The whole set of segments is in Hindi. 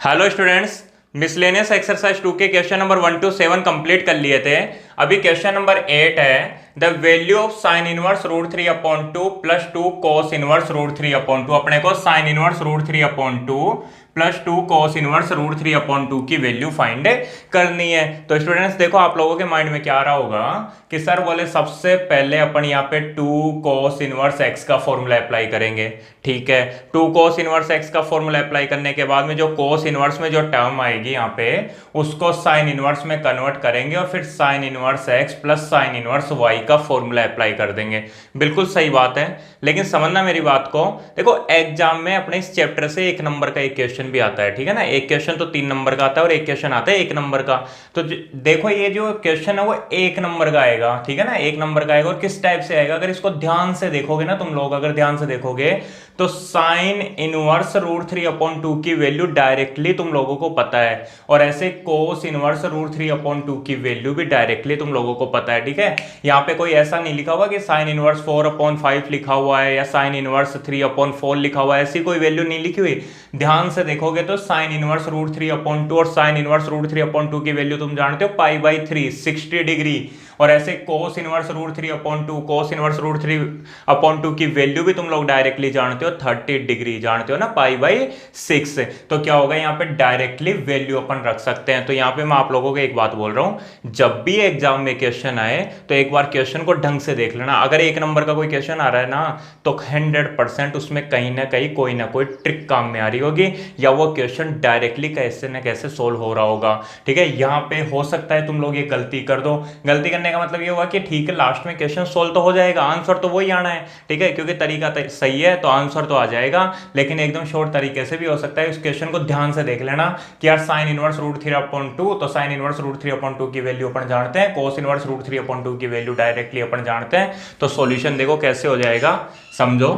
हेलो स्टूडेंट्स, मिसलेनियस एक्सरसाइज 2 के क्वेश्चन नंबर 1 to 7 कंप्लीट कर लिए थे। अभी क्वेश्चन नंबर 8 है। The value of sine inverse root 3 upon 2 plus 2 cos inverse root 3 upon 2। अपने को sine inverse root 3 upon 2 plus 2 cos inverse root 3 upon 2 की वैल्यू फाइंड करनी है। तो स्टूडेंट्स देखो, आप लोगों के माइंड में क्या आ रहा होगा कि सर बोले सबसे पहले अपन यहाँ पे 2 कॉस इनवर्स एक्स का फॉर्मूला अप्लाई करेंगे। ठीक है, 2 कॉस इनवर्स एक्स का फॉर्मूला अप्लाई करने के बाद में जो कॉस इनवर्स में जो टर्म आएगी यहाँ पे उसको साइन इनवर्स में कन्वर्ट करेंगे और फिर sine inverse x plus sine inverse y का फॉर्मूला अप्लाई कर देंगे। बिल्कुल सही बात है, लेकिन समझना मेरी बात को। देखो, एग्जाम में अपने इस चैप्टर से 1 नंबर का एक क्वेश्चन भी आता है, ठीक है ना। एक क्वेश्चन तो 3 नंबर का आता है और एक क्वेश्चन आता है 1 नंबर का। तो देखो, ये जो क्वेश्चन है वो 1 नंबर का आएगा, ठीक है ना। 1 नंबर का आएगा और किस टाइप से आएगा, अगर इसको ध्यान से देखोगे ना तुम लोग, अगर ध्यान से देखोगे तो साइन इनवर्स रूट 3 अपॉन 2 की वैल्यू डायरेक्टली तुम लोगों को पता है, और ऐसे कोस इनवर्स रूट 3 अपॉन 2 की वैल्यू भी डायरेक्टली तुम लोगों को पता है, ठीक है। यहाँ पे कोई ऐसा नहीं लिखा हुआ कि साइन इनवर्स 4 अपॉन 5 लिखा हुआ है या साइन इनवर्स 3 अपॉन 4 लिखा हुआ है, ऐसी कोई वैल्यू नहीं लिखी हुई। ध्यान से देखोगे तो साइन इनवर्स रूट 3 अपॉन 2 और साइन इनवर्स रूट 3 अपॉन 2 की वैल्यू तुम जानते हो पाई बाई 3 60 डिग्री, और ऐसे cos inverse root 3 upon 2 cos inverse root 3 upon 2 की वैल्यू भी तुम लोग डायरेक्टली जानते हो 30 डिग्री, जानते हो ना, पाई बाई 6। तो क्या होगा, यहाँ पे डायरेक्टली वैल्यू अपन रख सकते हैं। तो यहाँ पे मैं आप लोगों को एक बात बोल रहा हूं, जब भी एग्जाम में क्वेश्चन आए तो एक बार क्वेश्चन को ढंग से देख लेना। अगर 1 नंबर का कोई क्वेश्चन आ रहा है ना, तो 100% उसमें कहीं ना कहीं कोई ना कोई ट्रिक काम में आ रही होगी, या वो क्वेश्चन डायरेक्टली कैसे ना कैसे सोल्व हो रहा होगा, ठीक है। यहाँ पे हो सकता है तुम लोग ये गलती कर दो। गलती करने का मतलब ये हुआ कि ठीक है, लास्ट में क्वेश्चन सोल्व तो हो जाएगा, आंसर तो वही आना है, ठीक है, क्योंकि तरीका सही है तो आंसर तो आ जाएगा। लेकिन एकदम शॉर्ट तरीके से भी हो सकता है। इस क्वेश्चन को ध्यान से देख लेना कि यार साइन इनवर्स रूट 3 अपॉन 2, तो साइन इनवर्स रूट 3 अपॉन 2 की वैल्यू अपन जानते हैं, कोस इनवर्स रूट 3 अपॉन 2 की वैल्यू डायरेक्टली अपन जानते हैं। तो सॉल्यूशन देखो कैसे हो जाएगा, समझो।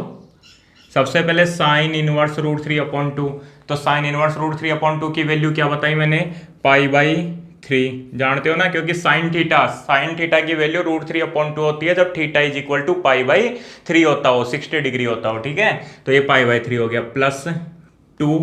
सबसे पहले साइन इनवर्स रूट 3 अपॉन 2, तो साइन इनवर्स रूट 3 अपॉन 2 की वैल्यू क्या बताई मैंने, पाई बाई 3, जानते हो ना, क्योंकि साइन थीटा की वैल्यू रूट 3 अपॉन 2 होती है जब theta is equal to pi by 3 होता हो, 60 डिग्री होता हो, ठीक है। तो ये पाई बाई 3 हो गया, plus 2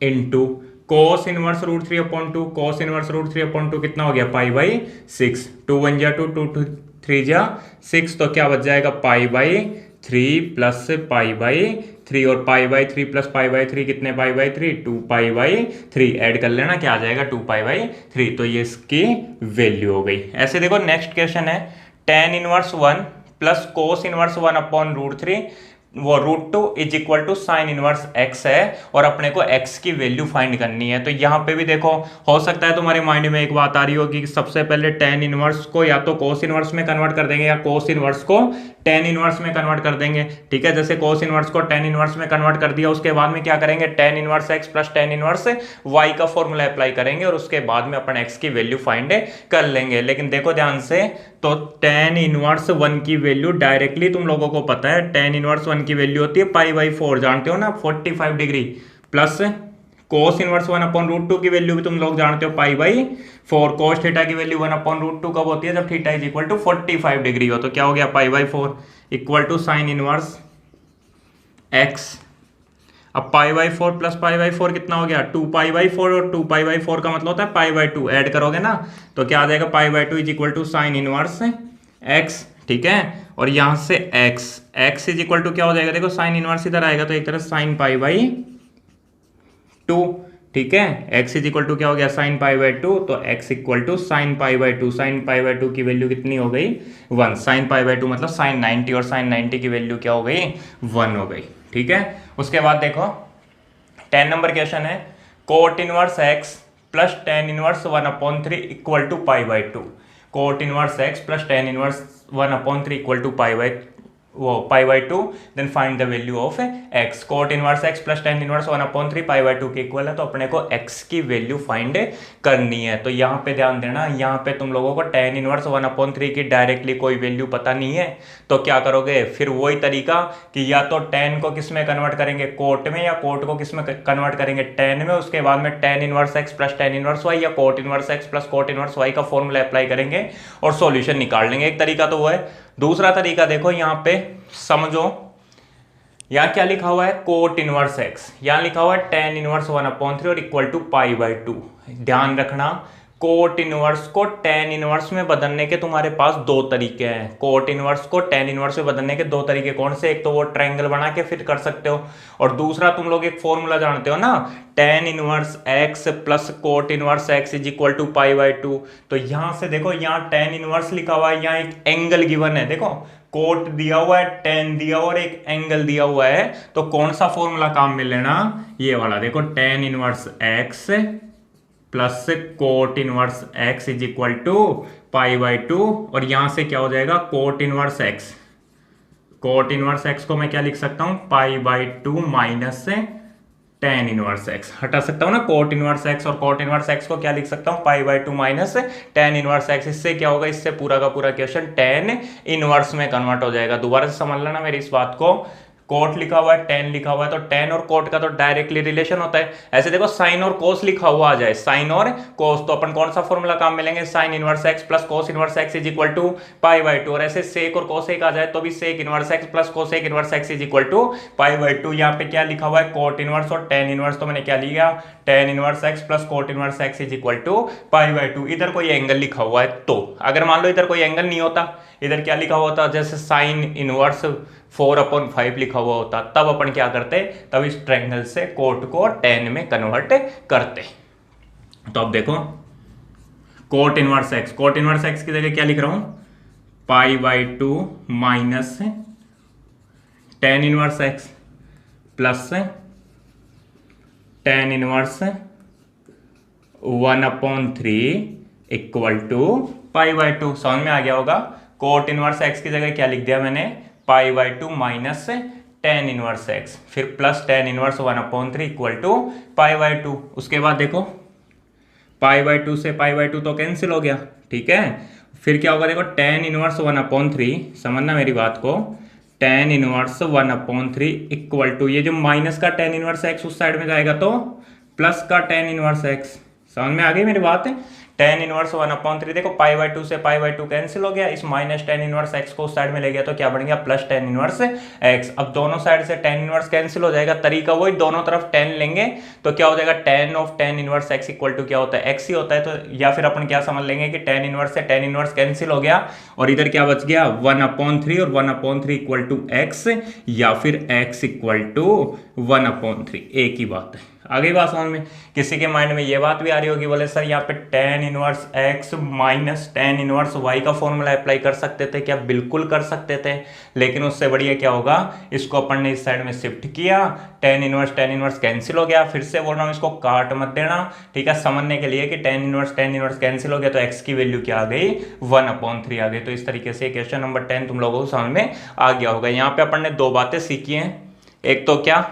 into cos inverse root 3 upon 2, cos inverse root 3 upon 2 कितना हो गया, पाई बाई 6। 2 1 जा 2, 2 3 जा 6, तो क्या बच जाएगा, pi by 3 plus pi by 3, और पाई बाई 3 प्लस पाई बाई 3 कितने, पाई बाई 3 2 पाई बाई 3, ऐड कर लेना, क्या आ जाएगा 2 पाई बाई 3। तो ये इसकी वैल्यू हो गई। ऐसे देखो, नेक्स्ट क्वेश्चन है tan inverse 1 plus cos inverse 1 upon root 3, वो root 2 is equal to sine inverse x है, और अपने को x की वैल्यू फाइंड करनी है। तो यहाँ पे भी देखो, हो सकता है तुम्हारे माइंड में एक बात आ रही होगी कि सबसे पहले tan इनवर्स को या तो कोस इनवर्स में कन्वर्ट कर देंगे या कोस इनवर्स को tan इनवर्स में कन्वर्ट कर देंगे, ठीक है। जैसे कोस इनवर्स को tan इनवर्स में कन्वर्ट कर दिया, उसके बाद में क्या करेंगे, tan inverse x plus tan inverse y का फॉर्मूला अप्लाई करेंगे, और उसके बाद में अपन x की वैल्यू फाइंड कर लेंगे। लेकिन देखो ध्यान से, तो tan इनवर्स 1 की वैल्यू डायरेक्टली तुम लोगों को पता है, tan इनवर्स 1 की वैल्यू होती है पाई बाई 4, जानते हो ना, 45 degree, plus cos inverse 1 upon root 2 की वैल्यू भी तुम लोग जानते हो पाई बाई 4। कोस थीटा की वैल्यू 1 अपॉन रूट 2 कब होती है, जब theta is equal to 45 degree हो। तो क्या हो गया, pi by 4 equal to sine inverse x. अब pi by 4 plus pi by 4 कितना हो गया, 2 पाई बाई 4, और 2 पाई बाई 4 का मतलब होता है पाई बाई 2, ऐड करोगे ना तो क्या आ जाएगा, pi by 2 is equal to sine inverse x, ठीक है। और यहां से एक्स इज इक्वल टू क्या हो जाएगा, देखो साइन इनवर्स इधर आएगा तो एक तरह साइन पाई बाई 2, ठीक है। x इज इक्वल टू क्या हो गया, साइन पाई बाई 2, तो x equal to sine pi by 2, sine pi by 2 की वैल्यू कितनी हो गई, 1। साइन पाई बाई 2 मतलब साइन 90, और साइन 90 की वैल्यू क्या हो गई, 1 हो गई, ठीक है। उसके बाद देखो 10 नंबर क्वेश्चन है, cot inverse x plus tan inverse 1 upon 3 equal to pi by 2। Cot inverse x plus tan inverse 1 upon 3 equal to pi by 2, then find the value of x। Cot inverse x plus tan inverse 1 upon 3 pi by 2 के इक्वल है, तो अपने को x की वैल्यू फाइंड करनी है। तो यहाँ पे ध्यान देना, यहाँ पे तुम लोगों को tan इनवर्स 1 अपॉन 3 की डायरेक्टली कोई वैल्यू पता नहीं है, तो क्या करोगे, फिर वही तरीका कि या तो tan को किस में कन्वर्ट करेंगे, कोट में, या कोट को किस में कन्वर्ट करेंगे, tan में, उसके बाद में tan inverse x plus tan inverse y, या coat inverse x plus cot inverse y का फॉर्मूला अप्लाई करेंगे और सॉल्यूशन निकाल लेंगे। एक तरीका तो वो है। दूसरा तरीका देखो, यहाँ पे समझो, यहाँ क्या लिखा हुआ है, कोट इनवर्स एक्स, यहाँ लिखा हुआ है टेन इनवर्स 1/3 और इक्वल टू π/2। ध्यान रखना, कोट इनवर्स को टेन इनवर्स में बदलने के तुम्हारे पास दो तरीके हैं। कोट इनवर्स को टेन इनवर्स में बदलने के दो तरीके कौन से, एक तो वो ट्रायंगल बना के फिट कर सकते हो, और दूसरा तुम लोग एक फॉर्मूला जानते हो ना, tan inverse x plus cot inverse x is equal to π/2। तो यहां से देखो, यहाँ टेन इनवर्स लिखा हुआ है, यहाँ एक एंगल गिवन है, देखो कोट दिया हुआ है, टेन दिया हुआ और एक एंगल दिया हुआ है, तो कौन सा फॉर्मूला काम में लेना, ये वाला। देखो tan inverse x plus cot inverse x is equal to π/2, और यहां से क्या हो जाएगा, cot inverse x, cot inverse x को मैं क्या लिख सकता हूं, π/2 माइनस टेन इनवर्स एक्स। हटा सकता हूं ना कोट इनवर्स एक्स, और कोट इनवर्स एक्स को क्या लिख सकता हूं, π/2 माइनस टेन इनवर्स एक्स। इससे क्या होगा, इससे पूरा का पूरा क्वेश्चन टेन इनवर्स में कन्वर्ट हो जाएगा। दोबारा से समझ लेना मेरी इस बात को, कोट लिखा हुआ है, टेन लिखा हुआ है, तो टेन और कोट का तो डायरेक्टली रिलेशन होता है। ऐसे देखो साइन और कोस लिखा हुआ आ जाए, साइन और कोस, तो अपन कौन सा फॉर्मूला काम में लेंगे, sine inverse x plus cos inverse x is equal to π/2। और ऐसे सेक और कोसेक आ जाए तो भी sec inverse x plus cosec inverse x is equal to π/2। यहाँ पे क्या लिखा हुआ है, कोट इनवर्स और टेन इनवर्स, तो मैंने क्या लिया, tan inverse x plus cot inverse x is equal to π/2। इधर कोई एंगल लिखा हुआ है, तो अगर मान लो इधर कोई एंगल नहीं होता, इधर क्या लिखा हुआ होता, जैसे साइन इनवर्स 4/5 लिखा हुआ होता, तब अपन क्या करते, तब इस ट्रायंगल से कोट को टेन में कन्वर्ट करते। तो अब देखो cot inverse x, cot inverse x की जगह क्या लिख रहा हूं, π/2 minus tan inverse x plus tan inverse 1/3 equal to π/2। समझ में आ गया होगा। कोट इनवर्स एक्स की जगह क्या लिख दिया मैंने, π/2 माइनस टेन इनवर्स एक्स, फिर plus tan inverse 1/3 equal to π/2। उसके बाद देखो π/2 से π/2 तो कैंसिल हो गया, ठीक है। फिर क्या होगा, देखो टेन इनवर्स 1/3, समझना मेरी बात को, टेन इनवर्स 1/3 इक्वल टू, ये जो माइनस का टेन इनवर्स एक्स उस साइड में जाएगा तो प्लस का टेन इनवर्स एक्स। समझ में आ गई मेरी बात है। टेन इनवर्स 1/3, देखो π/2 से π/2 कैंसिल हो गया, इस माइनस टेन इनवर्स एक्स को उस साइड में ले गया तो क्या बन गया, प्लस टेन इनवर्स एक्स। अब दोनों साइड से टेन इनवर्स कैंसिल हो जाएगा, तरीका वही, दोनों तरफ टेन लेंगे तो क्या हो जाएगा, tan of tan inverse x equal to क्या होता है, एक्स ही होता है। तो या फिर अपन क्या समझ लेंगे कि टेन इनवर्स से टेन इनवर्स कैंसिल हो गया, और इधर क्या बच गया, 1/3, और 1/3 इक्वल टू एक्स, या फिर एक्स इक्वल टू 1/3, एक ही बात है। आगे बात समझ में, किसी के माइंड में ये बात भी आ रही होगी, बोले सर यहाँ पे tan inverse x minus tan inverse y का फॉर्मूला अप्लाई कर सकते थे क्या, बिल्कुल कर सकते थे, लेकिन उससे बढ़िया क्या होगा, इसको अपन ने इस साइड में शिफ्ट किया, टेन इनवर्स कैंसिल हो गया। फिर से बोल रहा हूँ, इसको काट मत देना, ठीक है, समझने के लिए कि टेन इनवर्स कैंसिल हो गया तो एक्स की वैल्यू क्या आ गई, 1/3 आ गई। तो इस तरीके से क्वेश्चन नंबर 10 तुम लोगों को समझ में आ गया होगा। यहाँ पे अपन ने दो बातें सीखी हैं, एक तो क्या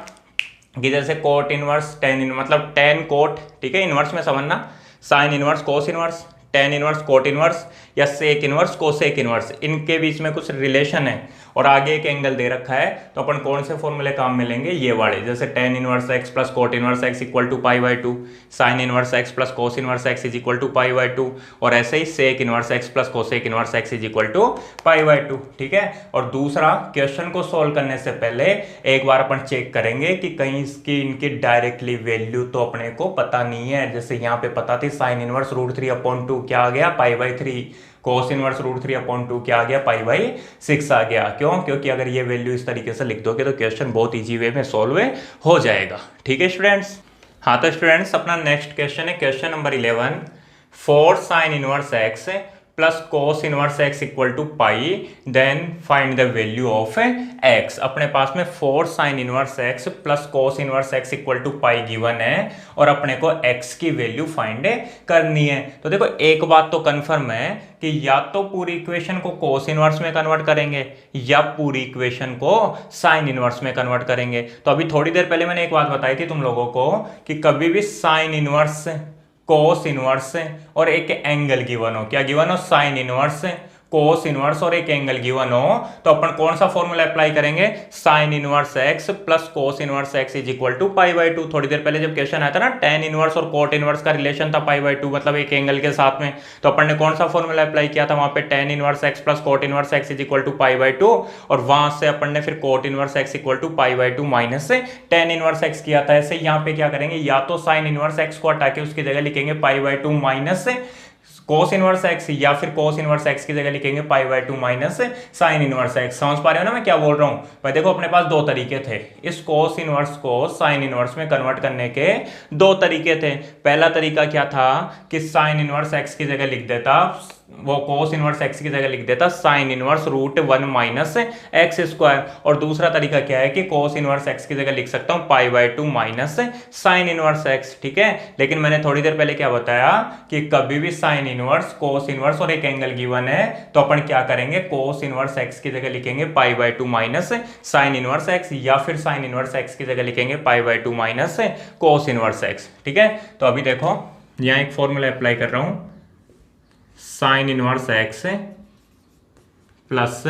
कि जैसे कोट इनवर्स टेन इनवर्स, मतलब टेन कोट, ठीक है, इनवर्स में समझना, sine inverse cos inverse, tan inverse cot inverse, या सेक इनवर्स कोसेक इनवर्स, इनके बीच में कुछ रिलेशन है और आगे एक एंगल दे रखा है, तो अपन कौन से फॉर्मूले काम में लेंगे, ये वाले, जैसे tan inverse x plus cot inverse x equal to π/2, sine inverse x plus cos inverse x is equal to π/2, और ऐसे ही sec inverse x plus cosec inverse x is equal to π/2, ठीक है। और दूसरा, क्वेश्चन को सोल्व करने से पहले एक बार अपन चेक करेंगे कि कहीं इसकी इनकी डायरेक्टली वैल्यू तो अपने को पता नहीं है। जैसे यहाँ पे पता थी साइन इनवर्स √3/2 क्या आ गया, π/3, कोस इनवर्स √3/2 क्या आ गया, π/6 आ गया। क्यों, क्योंकि अगर ये वैल्यू इस तरीके से लिख दोगे तो क्वेश्चन बहुत इजी वे में सॉल्व हो जाएगा, ठीक है स्टूडेंट्स। हाँ तो स्टूडेंट्स, अपना नेक्स्ट क्वेश्चन है question number 11, 4 sine inverse x plus cos inverse x equal to pi, then find the value of x. अपने पास में 4 sine inverse x plus cos inverse x equal to pi given है, और अपने को एक्स की वैल्यू फाइंड करनी है। तो देखो एक बात तो कंफर्म है कि या तो पूरी इक्वेशन को कोस इनवर्स में कन्वर्ट करेंगे या पूरी इक्वेशन को साइन इनवर्स में कन्वर्ट करेंगे। तो अभी थोड़ी देर पहले मैंने एक बात बताई थी तुम लोगों को कि कभी भी साइन इनवर्स, कोस इनवर्स और एक एंगल गिवन हो, क्या गिवन हो, साइन इनवर्स कोस इनवर्स और एक एंगल गिवन हो तो अपन कौन सा फॉर्मूला अप्लाई करेंगे, sine inverse x plus cos inverse x is equal to pi by two. थोड़ी देर पहले जब क्वेश्चन आया था ना टेन इनवर्स और कोट इनवर्स का रिलेशन था पाई बाई टू, मतलब एक एंगल के साथ में, तो अपन ने कौन सा फॉर्मूला अप्लाई किया था वहां पे, tan inverse x plus cot inverse x is equal to pi by two, और वहां से अपन ने फिर cot inverse x equal to pi by two minus से टेन इनवर्स एक्स किया था। ऐसे यहाँ पे क्या करेंगे, या तो साइन इनवर्स एक्स को हटा के उसकी जगह लिखेंगे पाई बाई टू माइनस से कोस इनवर्स एक्स, या फिर कोस इनवर्स एक्स की जगह लिखेंगे पाई by two minus sine inverse x. समझ पा रहे हो ना मैं क्या बोल रहा हूं भाई। देखो अपने पास दो तरीके थे, इस कोस इनवर्स को साइन इनवर्स में कन्वर्ट करने के दो तरीके थे। पहला तरीका क्या था कि साइन इनवर्स एक्स की जगह लिख देता, वो कोस इनवर्स एक्स की जगह लिख देता sine inverse root one minus x square, और दूसरा तरीका क्या है कि कोस इनवर्स एक्स की जगह लिख सकता हूं pi by two minus sine inverse x. ठीक है, लेकिन मैंने थोड़ी देर पहले क्या बताया कि कभी भी साइन इनवर्स, कोस इनवर्स और एक एंगल गिवन है तो अपन क्या करेंगे, कोस इनवर्स एक्स की जगह लिखेंगे पाई by two minus sine inverse x, या फिर साइन इनवर्स एक्स की जगह लिखेंगे पाई by two minus cos inverse x. ठीक है, तो अभी देखो यहां एक फॉर्मूला अप्लाई कर रहा हूं, sine inverse x plus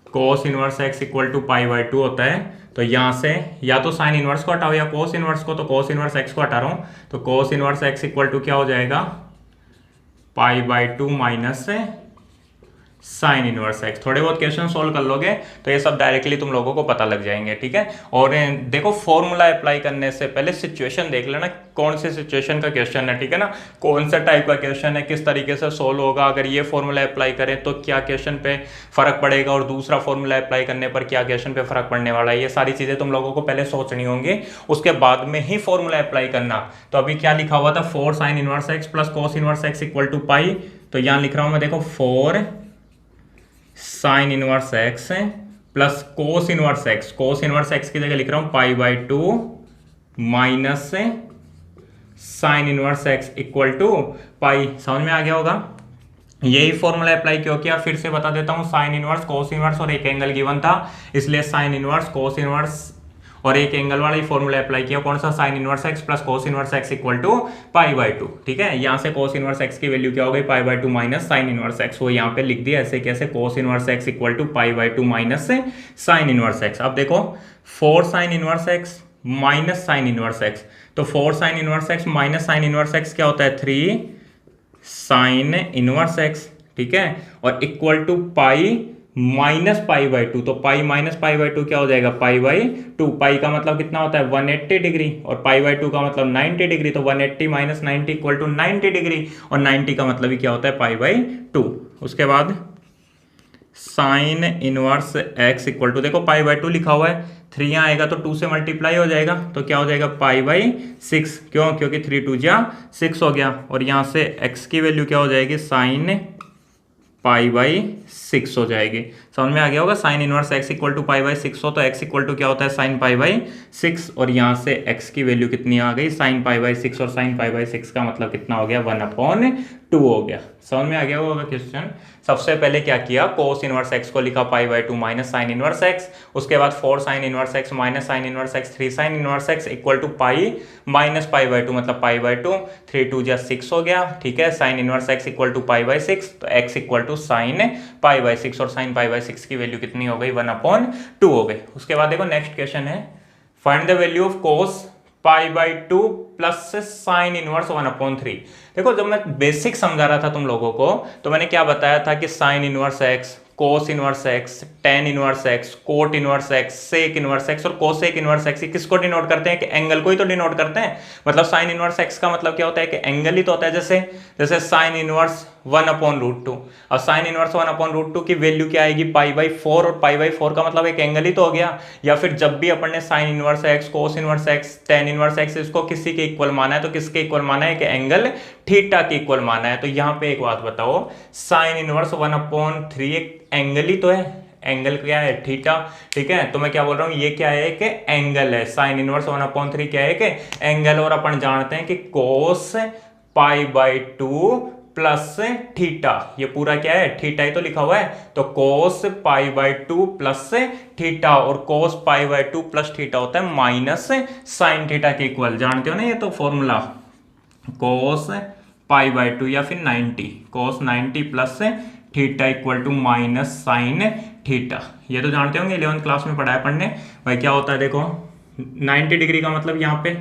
cos inverse x equal to pi by two होता है। तो यहां से या तो साइन इनवर्स को हटाओ या कोस इनवर्स को, तो कोस इनवर्स एक्स को हटा रहा हूं, तो cos inverse x equal to क्या हो जाएगा, pi by two minus sine inverse x. थोड़े बहुत क्वेश्चन सोल्व कर लोगे तो ये सब डायरेक्टली तुम लोगों को पता लग जाएंगे। ठीक है, और देखो फॉर्मूला अप्लाई करने से पहले सिचुएशन देख लेना, कौन से सिचुएशन का क्वेश्चन है। ठीक है ना, कौन सा टाइप का क्वेश्चन है, किस तरीके से सोल्व होगा, अगर ये फॉर्मूला अप्लाई करें तो क्या क्वेश्चन पे फर्क पड़ेगा, और दूसरा फॉर्मूला अप्लाई करने पर क्या क्वेश्चन पे फर्क पड़ने वाला है। ये सारी चीजें तुम लोगों को पहले सोचनी होंगी, उसके बाद में ही फॉर्मूला अप्लाई करना। तो अभी क्या लिखा हुआ था, four sine inverse x plus cos inverse x equal to pi, तो यहां लिख रहा हूं मैं, देखो four sine inverse x plus cos inverse x, cos inverse x की जगह लिख रहा हूं pi by two minus sine inverse x equal to pi. समझ में आ गया होगा। यही फॉर्मूला अप्लाई क्यों किया फिर से बता देता हूं, साइन इनवर्स, कोस इनवर्स और एक एंगल गिवन था, इसलिए साइन इनवर्स, कोस इनवर्स और एक एंगल वाला ही फॉर्मूला अप्लाई किया। कौन सा, sine inverse x plus cos inverse x equal to pi by two. ठीक है, यहां से कोस इनवर्स एक्स की वैल्यू क्या हो गई, pi by two minus sine inverse x, वो यहां पे लिख दिया ऐसे कैसे, cos inverse x equal to pi by two minus sine inverse x. अब देखो four sine inverse x minus sine inverse x, तो four sine inverse x minus sine inverse x क्या होता है, थ्री साइन इनवर्स एक्स। ठीक है, और equal to pi minus pi by two, तो pi minus pi by two क्या हो जाएगा, पाई बाई टू। पाई का मतलब कितना होता है 180 डिग्री, और पाई बाई टू का मतलब 90 डिग्री, तो 180 माइनस 90 इक्वल टू 90 डिग्री, और 90 का मतलब ही क्या होता है, पाई बाई टू। उसके बाद sine inverse x equal to, देखो पाई बाई टू लिखा हुआ है, 3 यहाँ आएगा तो 2 से मल्टीप्लाई हो जाएगा, तो क्या हो जाएगा, पाई बाई 6। क्यों, क्योंकि 3 2 जा 6 हो गया, और यहाँ से एक्स की वैल्यू क्या हो जाएगी, साइन पाई बाई 6 हो जाएगी। समझ में आ गया होगा, sine inverse x equal to pi by 6 हो तो एक्स इक्वल टू क्या होता है, साइन पाई बाई 6, और यहाँ से एक्स की वैल्यू कितनी आ गई, साइन पाई बाई 6, और साइन पाई बाई 6 का मतलब कितना हो गया, 1/2 हो गया। समझ में आ गया होगा क्वेश्चन। सबसे पहले क्या किया, कोस इनवर्स एक्स को लिखा pi by two minus sine inverse x, उसके बाद 4 sine inverse x minus sine inverse x, 3 sine inverse x equal to pi minus pi by two, मतलब पाई बाई टू, 3 2 जा 6 हो गया। ठीक है, sine inverse x equal to pi by 6, तो x equal to sine pi by 6, और साइन पाई बाई 6 की वैल्यू कितनी हो गई, 1/2 हो गई। उसके बाद देखो नेक्स्ट क्वेश्चन है, find the value of cos pi by two plus sine inverse 1/3। देखो जब मैं बेसिक समझा रहा था तुम लोगों को तो मैंने क्या बताया था कि sine inverse x, cos inverse x, tan inverse x, cot inverse x, sec inverse x और कोसेक इनवर्स एक्स, किसको डिनोट करते हैं कि एंगल को ही तो डिनोट करते हैं। मतलब साइन इनवर्स एक्स का मतलब क्या होता है कि एंगल ही तो होता है, जैसे साइन इनवर्स 1/√2, और साइन इनवर्स 1/√2 की वैल्यू क्या आएगी, पाई बाई 4, और पाई बाई 4 का मतलब एक एंगल ही तो हो गया। या फिर जब भी अपन ने sign inverse x, cos inverse x, tan inverse x इसको किसी के इक्वल माना है तो किसके इक्वल माना है कि एंगल थीटा के इक्वल माना है। तो यहाँ पे एक बात बताओ, साइन इनवर्स 1/3 एक एंगल ही तो है, एंगल क्या है, थीटा। ठीक है, तो मैं क्या बोल रहा हूँ, ये क्या है कि एंगल है, साइन इनवर्स 1/3 क्या है कि एंगल, और अपन जानते हैं कि कोस पाई बाई 2 प्लस थीटा, ये पूरा क्या है, थीटा ही तो लिखा हुआ है। तो कोस पाई बाई 2 प्लस थीटा, और कोस पाई बाई 2 प्लस थीटा होता है माइनस साइन थीटा के इक्वल, जानते हो ना ये तो फॉर्मूला, कोस पाई बाई 2 या फिर 90, cos 90 plus theta equal to minus sine theta. ये तो जानते होंगे, 11th क्लास में पढ़ा है पढ़ने। भाई क्या होता है देखो, 90 डिग्री का मतलब यहाँ पे,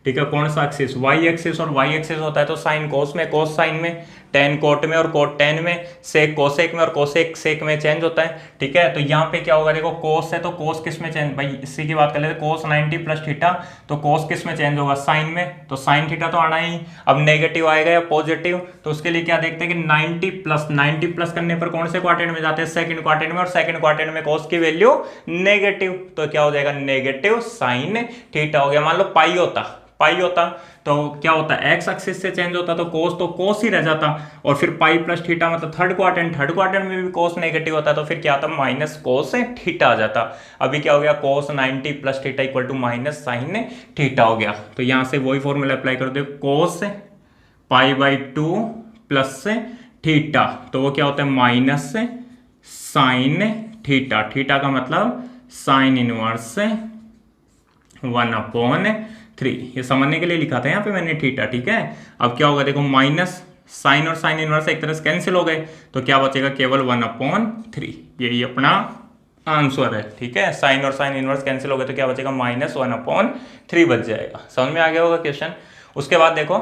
ठीक है, कौन सा एक्सिस, वाई एक्सिस, और वाई एक्सिस होता है तो साइन कोस में, कोस साइन में, टेन कोट में, और कोट टेन में, सेक कोसेक में, और कोसेक सेक में चेंज होता है। ठीक है, तो यहाँ पे क्या होगा देखो, कोस है तो कोस किस में चेंज, भाई इसी की बात कर लेते, कोस 90 प्लस थीटा, तो कोस किस में चेंज होगा, साइन में, तो साइन थीटा तो आना ही। अब नेगेटिव आएगा या पॉजिटिव, तो उसके लिए क्या देखते हैं कि 90 प्लस करने पर कौन से क्वाड्रेंट में जाते हैं, सेकंड क्वाड्रेंट में, और सेकंड क्वाड्रेंट में कोस की वैल्यू नेगेटिव, तो क्या हो जाएगा, नेगेटिव साइन थीटा हो गया। मान लो पाई होता तो क्या होता है, एक्स एक्सिस से चेंज होता तो कोस ही रह जाता, और फिर पाई प्लस थीटा मतलब थर्ड क्वाड्रेंट में भी कोस नेगेटिव होता तो फिर क्या आता, माइनस कोस थीटा आ जाता। अभी क्या हो गया, cos 90 plus theta equal to minus sine theta हो गया। तो यहां से वही फॉर्मूला अप्लाई कर दो, कोस पाई बाई 2 प्लस थीटा, तो वो क्या होता है, माइनस साइन थीटा। थीटा का मतलब साइन इनवर्स 1/3, ये समझने के लिए लिखा था यहाँ पे मैंने थीटा। ठीक है, अब क्या होगा देखो, माइनस साइन और साइन इनवर्स एक तरह से कैंसिल हो गए, तो क्या बचेगा, केवल 1/3। यही अपना आंसर है। ठीक है, साइन और साइन इनवर्स कैंसिल हो गए तो क्या बचेगा, माइनस 1/3 बच जाएगा। समझ में आ गया होगा क्वेश्चन। उसके बाद देखो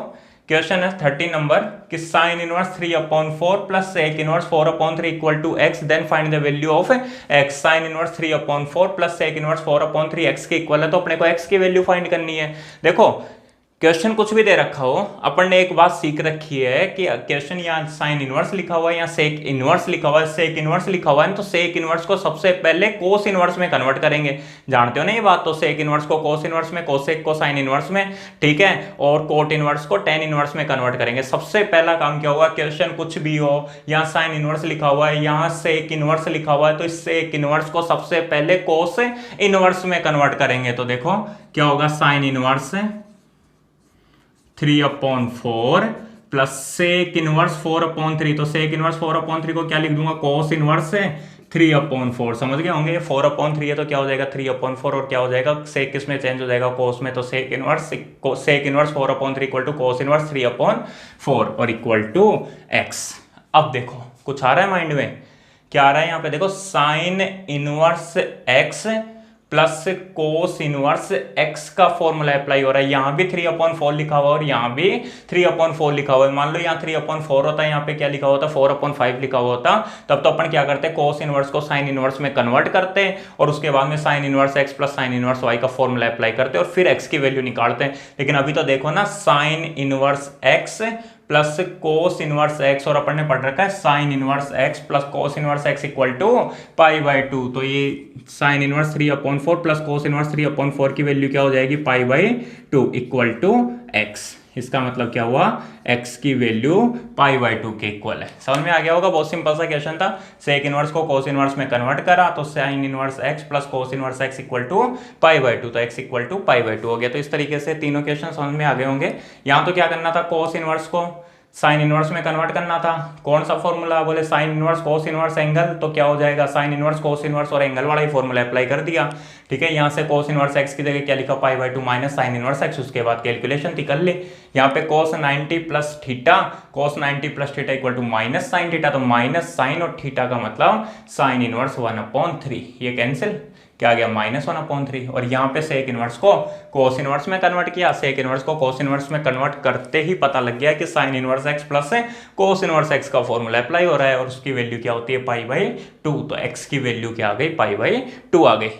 क्वेश्चन है 13 नंबर कि sine inverse 3/4 plus sec inverse 4/3 equal to x, then find the value of x. Sine inverse 3/4 plus sec inverse 4/3 x के इक्वल है, तो अपने को एक्स की वैल्यू फाइंड करनी है। देखो क्वेश्चन कुछ भी दे रखा हो, अपन ने एक बात सीख रखी है कि क्वेश्चन यहाँ साइन इनवर्स लिखा हुआ है या सेक इनवर्स लिखा हुआ है, सेक इनवर्स लिखा हुआ है तो सेक इनवर्स को सबसे पहले कोस इनवर्स में कन्वर्ट करेंगे। जानते हो ना ये बात, तो सेक इनवर्स को कोस इनवर्स में, कोसेक को साइन इनवर्स में, ठीक है, और कोट इनवर्स को टेन इनवर्स में कन्वर्ट करेंगे। सबसे पहला काम क्या होगा, क्वेश्चन कुछ भी हो, यहाँ साइन इनवर्स लिखा हुआ है, यहाँ सेक इनवर्स लिखा हुआ है, तो इस सेक इनवर्स को सबसे पहले कोस इनवर्स में कन्वर्ट करेंगे। तो देखो क्या होगा, sine inverse 3/4 plus sec inverse 4/3, तो सेक इनवर्स 4/3 को क्या लिख दूंगा, कोस इनवर्स 3/4। समझ गए होंगे, 4/3 है तो क्या हो जाएगा 3/4, और क्या हो जाएगा, सेक किस में चेंज हो जाएगा, कोस में, तो sec inverse 4/3 equal to cos inverse 3/4 और इक्वल टू एक्स। अब देखो कुछ आ रहा है माइंड में, क्या आ रहा है यहाँ पे देखो, sine inverse x plus cos inverse x का फॉर्मूला अप्लाई हो रहा है। यहां भी 3/4 लिखा हुआ और यहां भी 3/4 लिखा हुआ है। मान लो यहाँ 3/4 होता है, यहाँ पे क्या लिखा होता, 4/5 लिखा हुआ होता, तब तो अपन क्या करते हैं, कोस इनवर्स को साइन इनवर्स में कन्वर्ट करते हैं, और उसके बाद में sine inverse x plus sine inverse y का फॉर्मूला अप्लाई करते हैं, और फिर एक्स की वैल्यू निकालते हैं। लेकिन अभी तो देखो ना, sine inverse x plus cos inverse x, और अपन ने पढ़ रखा है sine inverse x plus cos inverse x equal to π/2, तो ये sine inverse 3/4 plus cos inverse 3/4 की वैल्यू क्या हो जाएगी, π/2 इक्वल टू एक्स। इसका मतलब क्या हुआ, x की वैल्यू π/2 के इक्वल है। समझ में आ गया होगा, बहुत सिंपल सा क्वेश्चन था। सेक इनवर्स को कोस इनवर्स में कन्वर्ट करा तो sine inverse x plus cos inverse x equal to π/2, तो x इक्वल टू π/2 हो गया। तो इस तरीके से तीनों क्वेश्चन समझ में आ गए होंगे। यहाँ तो क्या करना था, कोस इनवर्स को साइन इनवर्स में कन्वर्ट करना था। कौन सा फॉर्मूला, बोले sine inverse cos inverse angle, तो क्या हो जाएगा, साइन इनवर्स कोस इनवर्स और एंगल वाला ही फॉर्मूला अप्लाई कर दिया। ठीक है, यहाँ से कोस इनवर्स एक्स की जगह क्या लिखा, π/2 माइनस साइन इनवर्स एक्स, उसके बाद कैलकुलेशन थी कर ले। यहाँ पे cos 90 plus theta, cos 90 plus theta equal to minus sine theta, तो माइनस साइन और थीटा का मतलब साइन इनवर्स 1/3, ये कैंसिल, क्या आ गया, -1/3। और यहाँ पे सेक इनवर्स को कोस इनवर्स में कन्वर्ट किया, सेक इनवर्स को कोस इनवर्स में कन्वर्ट करते ही पता लग गया कि sine inverse x plus cos inverse x का फॉर्मूला अप्लाई हो रहा है, और उसकी वैल्यू क्या होती है, π/2, तो एक्स की वैल्यू क्या आ गई, π/2 आ गई।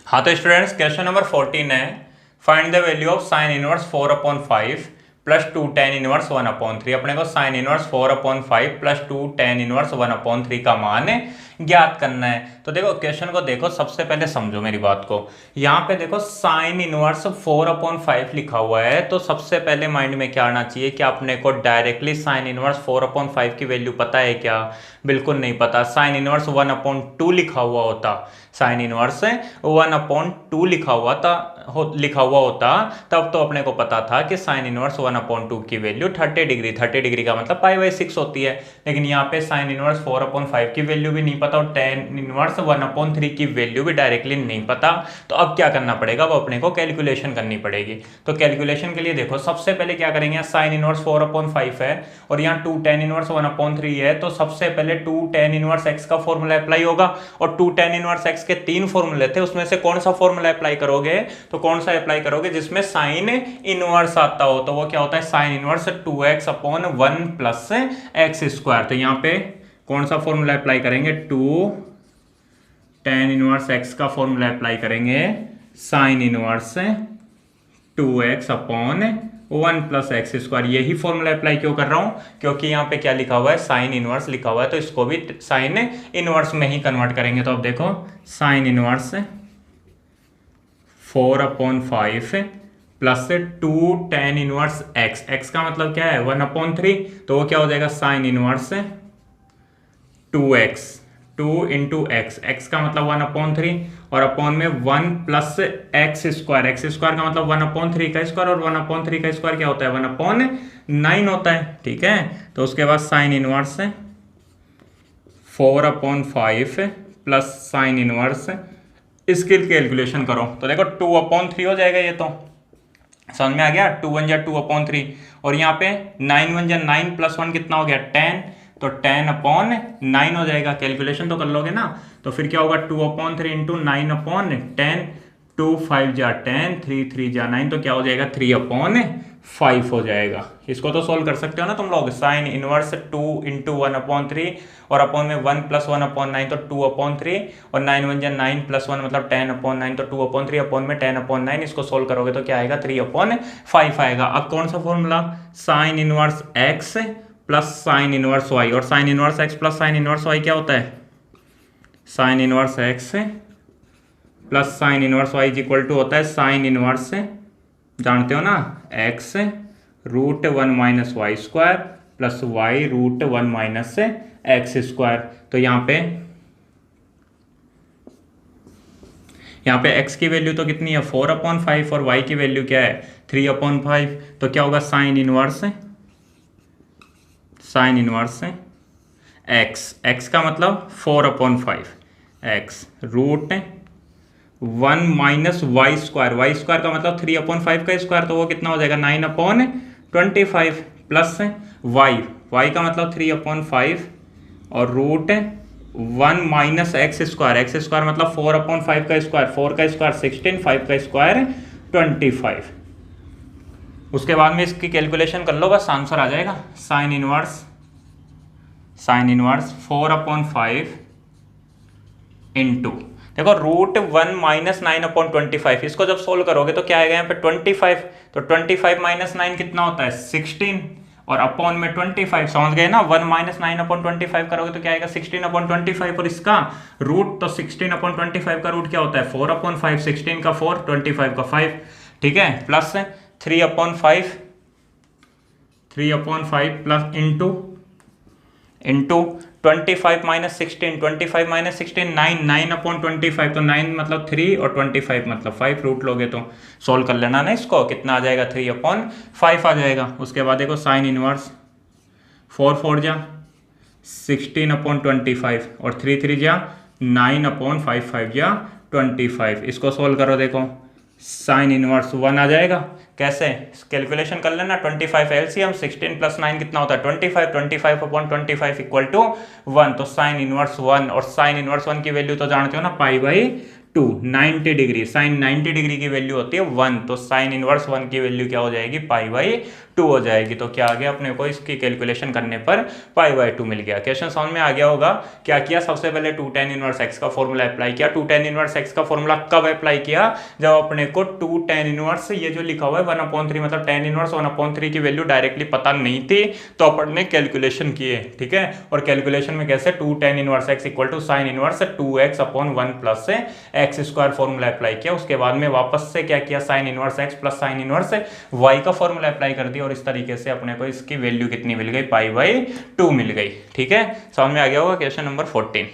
हाँ तो स्टूडेंट्स क्वेश्चन नंबर 14 है, find the value of sine inverse 4/5 plus 2 tan inverse 1/3। अपने को sine inverse 4/5 plus 2 tan inverse 1/3 का मान ज्ञात करना है। तो देखो क्वेश्चन को देखो, सबसे पहले समझो मेरी बात को। यहाँ पे देखो साइन इनवर्स 4/5 लिखा हुआ है, तो सबसे पहले माइंड में क्या आना चाहिए कि अपने को डायरेक्टली साइन इनवर्स 4/5 की वैल्यू पता है क्या, बिल्कुल नहीं पता। साइन इनवर्स 1/2 लिखा हुआ होता, साइन इनवर्स 1/2 लिखा हुआ होता, तब तो अपने को पता था कि साइन इनवर्स 1/2 की वैल्यू 30 डिग्री, 30 डिग्री का मतलब π/6 होती है। लेकिन यहाँ पे साइन इनवर्स 4/5 की वैल्यू भी नहीं पता और टेन इनवर्स 1/3 की वैल्यू भी डायरेक्टली नहीं पता। तो अब क्या करना पड़ेगा, वो अपने को कैलकुलेशन करनी पड़ेगी। तो कैलकुलेशन के लिए देखो सबसे पहले क्या करेंगे, साइन इनवर्स 4/5 है और यहाँ 2 tan इनवर्स 1/3 है, तो सबसे पहले 2 tan इनवर्स x का फॉर्मूला अप्लाई होगा और 2 tan इनवर्स x के 3 फॉर्मूले थे, उसमें से कौन सा फॉर्मूला अप्लाई करोगे, तो कौन सा अप्लाई करोगे जिसमें साइन इनवर्स आता हो, तो वो क्या होता है sine inverse 2x/1 plus x square. तो यहाँ पे कौन सा फॉर्मूला अप्लाई करेंगे, 2 tan इनवर्स x का फॉर्मूला अप्लाई करेंगे sine inverse 2x/1 plus x square. यही फॉर्मूला अप्लाई क्यों कर रहा हूं, क्योंकि यहाँ पे क्या लिखा हुआ है, साइन इनवर्स लिखा हुआ है, तो इसको भी साइन इनवर्स में ही कन्वर्ट करेंगे। तो अब देखो sine inverse 4/5 plus 2 tan inverse x, x का मतलब क्या है 1/3, तो वो क्या हो जाएगा sine inverse 2x, 2 into x, x का मतलब 1/3 और अपॉन में 1 plus x square, x square का मतलब 1/3 का स्क्वायर और 1/3 का स्क्वायर क्या होता है 1/9 होता है, ठीक है। तो उसके बाद sine inverse 4/5 plus sine inverse, इसकी कैलकुलेशन करो तो देखो 2/3 हो जाएगा, ये तो समझ में आ गया, 2 1 जा 2/3 और यहाँ पे 9 1 जा 9 प्लस 1 कितना हो गया 10, तो 10/9 हो जाएगा। कैलकुलेशन तो कर लोगे ना, तो फिर क्या होगा 2/3 इंटू 9/10, 2 5 जा 10, 3 3 जा 9, तो क्या हो जाएगा 3/5 हो जाएगा। इसको तो सोल्व कर सकते हो ना तुम लोग, साइन इनवर्स 2 इंटू 1/3 और अपॉन में 1 प्लस 1/9 तो 2/3 और 9 1 जा 9 प्लस 1 मतलब 10/9 तो 2/3 अपॉन में 10/9, इसको सोल्व करोगे तो क्या आएगा 3/5 आएगा। अब कौन सा formula, sine inverse x plus sine inverse y, और sine inverse x plus sine inverse y क्या होता है, sine inverse x plus sine inverse y equal to होता है साइन इनवर्स, जानते हो ना, x √1 minus y square plus y √1 minus x square. तो यहाँ पे x की वैल्यू तो कितनी है 4/5 और y की वैल्यू क्या है 3/5, तो क्या होगा साइन इनवर्स x का मतलब 4/5 x √1 माइनस वाई स्क्वायर का मतलब 3/5 का स्क्वायर, तो वो कितना हो जाएगा 9/25 प्लस y का मतलब 3/5 और √1 माइनस एक्स स्क्वायर मतलब 4/5 का स्क्वायर, 4 का स्क्वायर 16, 5 का स्क्वायर 25। उसके बाद में इसकी कैलकुलेशन कर लो, बस आंसर आ जाएगा। साइन इनवर्स 4/5 इंटू देखो √1 माइनस 9/25, इसको जब सोल्व करोगे तो क्या आएगा यहाँ पे 25, तो 25 माइनस 9 कितना होता है 16 और अपॉन में 25, समझ गए ना, 1 माइनस 9/25 करोगे तो क्या आएगा 16/25 और इसका रूट, तो 16/25 का रूट क्या होता है 4/5, 16 का 4, 25 का 5, ठीक है, plus 3/5 plus into 25 minus 16, 25 minus 16 9/25, तो 9 मतलब 3 और 25 मतलब 5, रूट लोगे तो सॉल्व कर लेना ना इसको, कितना आ जाएगा 3/5 आ जाएगा। उसके बाद देखो साइन इनवर्स 4 4 जा 16/25 और 3 3 जा 9/5 5 जा 25, इसको सोल्व करो, देखो साइन इनवर्स 1 आ जाएगा। कैसे कैलकुलेशन कर लेना, 25 एलसीएम 16 प्लस 9 कितना होता है 25, 25/25 इक्वल टू 1, तो साइन इनवर्स 1, और साइन इनवर्स 1 की वैल्यू तो जानते हो ना π/2, 90 डिग्री, साइन 90 डिग्री की वैल्यू होती है 1, तो साइन इनवर्स 1 की वैल्यू क्या हो जाएगी π/2 हो जाएगी। तो क्या आ गया अपने को, इसकी कैलकुलेशन करने पर π/2 मिल गया। क्वेश्चन समझ में आ गया होगा। क्या किया, सबसे पहले 2 tan इनवर्स x का फॉर्मूला अप्लाई किया। 2 tan इनवर्स x का फॉर्मूला कब अप्लाई किया, जब अपने को 2 tan इनवर्स, ये जो लिखा हुआ है 1/3 मतलब tan इनवर्स 1/3 की वैल्यू डायरेक्टली पता नहीं थी, तो अपन ने कैलकुलेशन किए, ठीक है। और कैलकुलेशन में कैसे 2 tan inverse x equal to sine inverse 2x/1 plus x square formula apply किया। उसके बाद में वापस से क्या किया, sine inverse x plus sine inverse y का फॉर्मूला अप्लाई कर दिया, और इस तरीके से अपने को इसकी वैल्यू कितनी मिल गई π/2 मिल गई, ठीक है। समझ में आ गया होगा। Question number 14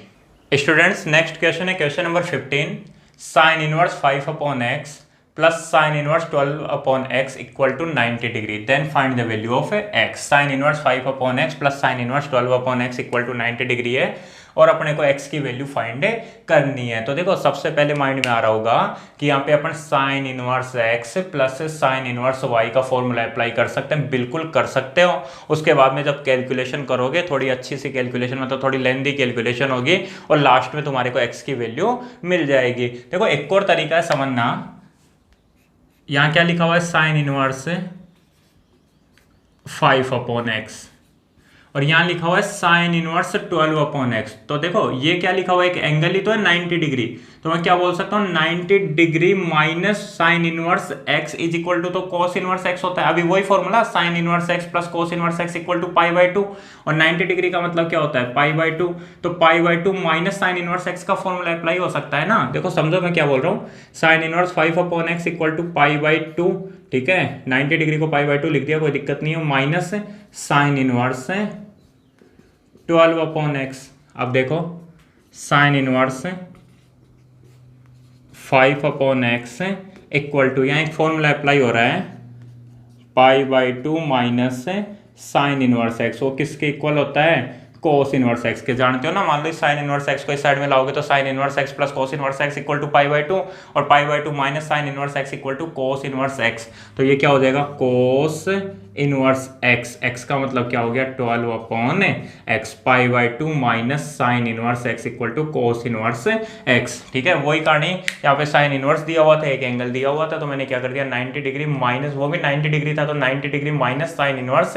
students, next question है question number 15, sine inverse 5/x plus sine inverse 12 upon x equal to 90 degree, then find the value of x. Sine inverse 5 upon x plus sine inverse 12 upon x equal to 90 degree है और अपने को x की वैल्यू फाइंड करनी है। तो देखो सबसे पहले माइंड में आ रहा होगा कि यहाँ पे अपन sine inverse x plus sine inverse y का फॉर्मूला अप्लाई कर सकते हैं, बिल्कुल कर सकते हो। उसके बाद में जब कैलकुलेशन करोगे थोड़ी अच्छी सी कैलकुलेशन, मतलब थोड़ी लेंथी कैलकुलेशन होगी और लास्ट में तुम्हारे को x की वैल्यू मिल जाएगी। देखो एक और तरीका है समझना, यहाँ क्या लिखा हुआ है साइन इनवर्स 5 अपॉन एक्स और यहाँ लिखा हुआ है साइन इनवर्स 12 अपॉन एक्स। तो देखो ये क्या लिखा हुआ है, एक एंगल ही तो है 90 डिग्री, तो मैं क्या बोल सकता हूँ 90 degree minus sine inverse x is equal to, तो कॉस इनवर्स एक्स होता है। अभी वही formula sine inverse x plus cos inverse x equal to π/2 और 90 डिग्री का मतलब क्या होता है π/2, तो π/2 माइनस साइन इनवर्स एक्स का फॉर्मूला अप्लाई हो सकता है ना। देखो समझो मैं क्या बोल रहा हूँ, sine inverse 5 upon x equal to π/2, ठीक है 90 डिग्री को π/2 लिख दिया, कोई दिक्कत नहीं है, minus sine inverse 12 upon x. अब देखो sine inverse 5 upon x equal to, यहाँ एक फॉर्मूला अप्लाई हो रहा है π/2 माइनस साइन इनवर्स एक्स, वो किसके इक्वल होता है कोस इनवर्स एक्स के, जानते हो ना। मान लो साइन इनवर्स एक्स को इस साइड में लाओगे तो sine inverse x plus cos inverse x equal to π/2 और π/2 minus sine inverse x equal to cos inverse x, तो ये क्या हो जाएगा कोस इनवर्स एक्स, एक्स का मतलब क्या हो गया 12 upon x, π/2 minus sine inverse x equal to cos inverse x, ठीक है। वही कहानी यहाँ पे साइन इनवर्स दिया हुआ था, एक एंगल दिया हुआ था, तो मैंने क्या कर दिया 90 डिग्री माइनस, वो भी 90 डिग्री था तो 90 degree minus sine inverse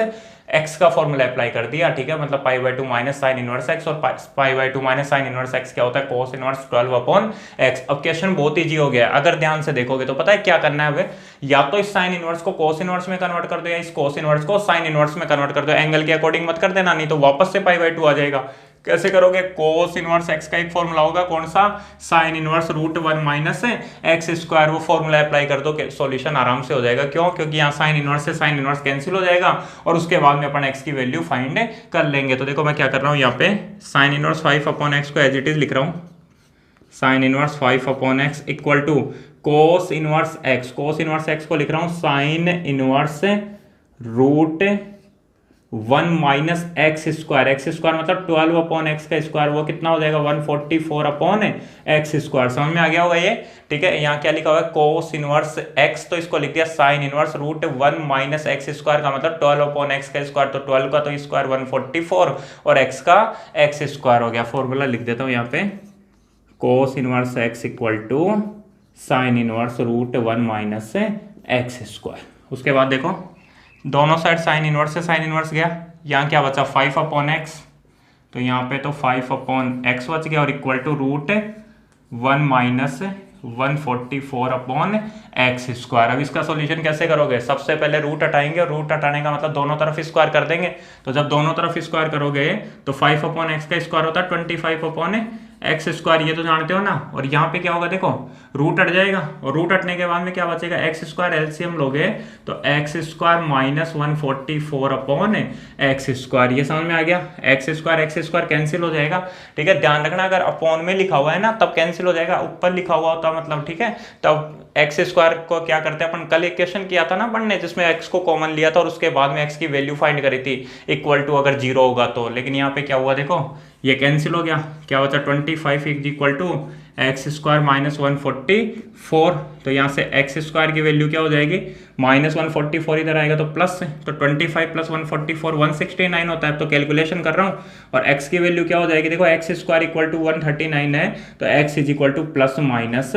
x का फॉर्मूला अप्लाई कर दिया, ठीक है। मतलब π/2 माइनस साइन इनवर्स एक्स और π/2 माइनस साइन इनवर्स एक्स क्या होता है कोस इनवर्स 12 अपॉन एक्स। अब क्वेश्चन बहुत इजी हो गया, अगर ध्यान से देखोगे तो पता है क्या करना है, या तो इस साइन इनवर्स को कोस इनवर्स में कन्वर्ट कर दो या इस कोस इनवर्स को साइन इनवर्स में कन्वर्ट कर दो, एंगल के अकॉर्डिंग मत कर देना, नहीं तो वापस से π/2 आ जाएगा। कैसे करोगे, कोस इनवर्स एक्स का एक फॉर्मूला होगा कौन सा, sine inverse √1 minus x square, वो फॉर्मूला अप्लाई कर दो, सॉल्यूशन आराम से हो जाएगा। क्यों, क्योंकि यहाँ साइन इनवर्स से साइन इनवर्स कैंसिल हो जाएगा और उसके बाद में अपन एक्स की वैल्यू फाइंड कर लेंगे। तो देखो मैं क्या कर रहा हूँ, यहाँ पे साइन इनवर्स 5 अपॉन एक्स को एज इट इज लिख रहा हूँ, sine inverse 5 upon x equal to cos inverse x, cos inverse x को लिख रहा हूँ sine inverse √1 minus x square, x square मतलब 12 अपॉन एक्स का स्क्वायर, वो कितना हो जाएगा 144 अपॉन एक्स स्क्वायर। समझ में आ गया होगा ये, ठीक है। यहाँ क्या लिखा हुआ है कोस इनवर्स एक्स, तो इसको लिख दिया sign inverse √1 minus x square का मतलब 12 अपॉन एक्स का स्क्वायर, तो 12 का तो स्क्वायर 144 और एक्स का एक्स स्क्वायर हो गया। फॉर्मूला लिख देता हूँ यहाँ पे, cos inverse x equal to sine inverse √1 minus x square. उसके बाद देखो दोनों साइड साइन इनवर्स से साइन इनवर्स गया, यहाँ क्या बचा 5 अपॉन एक्स, तो यहाँ पे तो 5 अपॉन एक्स बच गया और equal to √1 minus 144 upon x square. अब इसका सॉल्यूशन कैसे करोगे, सबसे पहले रूट हटाएंगे और रूट हटाने का मतलब दोनों तरफ स्क्वायर कर देंगे, तो जब दोनों तरफ स्क्वायर करोगे तो 5 अपॉन एक्स का स्क्वायर होता है 25 अपॉन एक्स स्क्वायर, ये तो जानते हो ना। और यहाँ पे क्या होगा देखो रूट हट जाएगा और रूट हटने के बाद में क्या बचेगा एक्स स्क्वायर, एलसीएम लोगे तो x square minus 144 upon x square, ये समझ में आ गया। एक्स स्क्वायर कैंसिल हो जाएगा, ठीक है। ध्यान रखना अगर अपॉन में लिखा हुआ है ना तब कैंसिल हो जाएगा, ऊपर लिखा हुआ होता मतलब, ठीक है। तब एक्स स्क्वायर को क्या करते हैं अपन, कल इक्वेशन किया था ना पढ़ने जिसमें एक्स को कॉमन लिया था और उसके बाद में एक्स की वैल्यू फाइंड करी थी इक्वल टू अगर 0 होगा तो, लेकिन यहाँ पे क्या हुआ देखो ये कैंसिल हो गया, क्या बचा 25 equal to x square minus 144, तो यहाँ से एक्स स्क्वायर की वैल्यू क्या हो जाएगी माइनस 144, इधर आएगा तो प्लस है, तो 25 प्लस 144 169 होता है। तो कैलकुलेशन कर रहा हूँ और x की वैल्यू क्या हो जाएगी देखो, एक्स स्क्वायर इक्वल टू 139 है तो x is equal two plus minus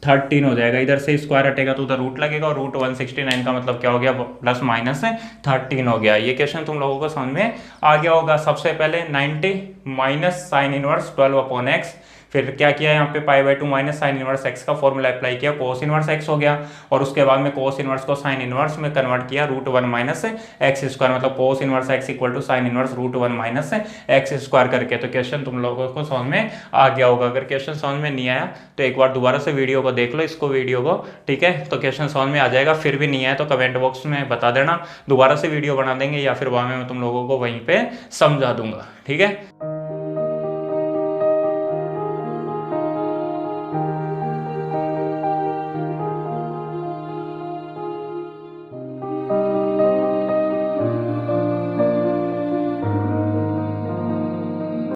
13 हो जाएगा। इधर से स्क्वायर हटेगा तो उधर रूट लगेगा और रूट 169 का मतलब क्या हो गया प्लस माइनस 13 हो गया। ये क्वेश्चन तुम लोगों को समझ में आ गया होगा। सबसे पहले 90 minus sine inverse 12 upon x, फिर क्या किया यहाँ पे π/2 माइनस साइन इनवर्स एक्स का फॉर्मूला अप्लाई किया, कोस इनवर्स एक्स हो गया और उसके बाद में कोस इनवर्स को साइन इनवर्स में कन्वर्ट किया √1 माइनस एक्स स्क्वायर, मतलब cos inverse x equal to sine inverse √1 minus x square करके। तो क्वेश्चन तुम लोगों को समझ में आ गया होगा। अगर क्वेश्चन समझ में नहीं आया तो एक बार दोबारा से वीडियो को देख लो, इसको वीडियो को, ठीक है, तो क्वेश्चन समझ में आ जाएगा। फिर भी नहीं आया तो कमेंट बॉक्स में बता देना, दोबारा से वीडियो बना देंगे या फिर बाद में मैं तुम लोगों को वहीं पे समझा दूंगा, ठीक है।